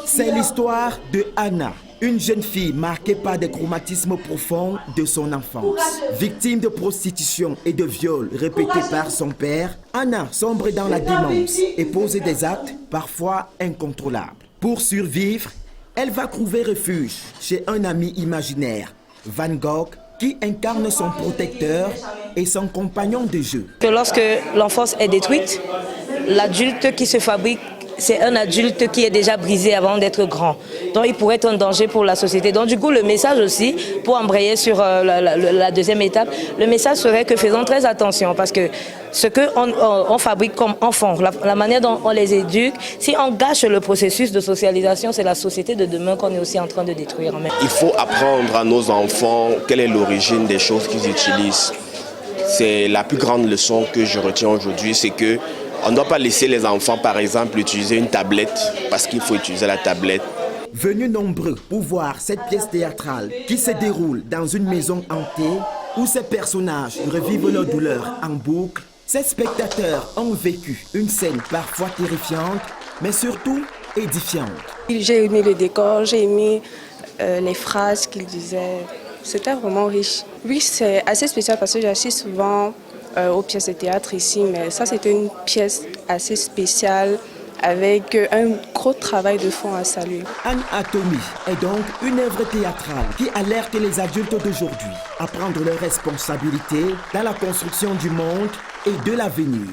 C'est l'histoire de Anna, une jeune fille marquée par des traumatismes profonds de son enfance. Victime de prostitution et de viols répétés par son père, Anna sombre dans la démence et pose des actes parfois incontrôlables. Pour survivre, elle va trouver refuge chez un ami imaginaire, Van Gogh, qui incarne son protecteur et son compagnon de jeu. Que lorsque l'enfance est détruite, l'adulte qui se fabrique, c'est un adulte qui est déjà brisé avant d'être grand. Donc il pourrait être un danger pour la société. Donc du coup, le message aussi, pour embrayer sur la deuxième étape, le message serait que faisons très attention parce que ce qu'on fabrique comme enfants, la manière dont on les éduque, si on gâche le processus de socialisation, c'est la société de demain qu'on est aussi en train de détruire. Il faut apprendre à nos enfants quelle est l'origine des choses qu'ils utilisent. C'est la plus grande leçon que je retiens aujourd'hui, c'est que on ne doit pas laisser les enfants, par exemple, utiliser une tablette parce qu'il faut utiliser la tablette. Venus nombreux pour voir cette pièce théâtrale qui se déroule dans une maison hantée où ces personnages revivent leurs douleurs en boucle, ces spectateurs ont vécu une scène parfois terrifiante, mais surtout édifiante. J'ai aimé le décor, j'ai aimé les phrases qu'il disait. C'était vraiment riche. Oui, c'est assez spécial parce que j'assiste souvent aux pièces de théâtre ici, mais ça c'était une pièce assez spéciale avec un gros travail de fond à saluer. Anatomie est donc une œuvre théâtrale qui alerte les adultes d'aujourd'hui à prendre leurs responsabilités dans la construction du monde et de l'avenir.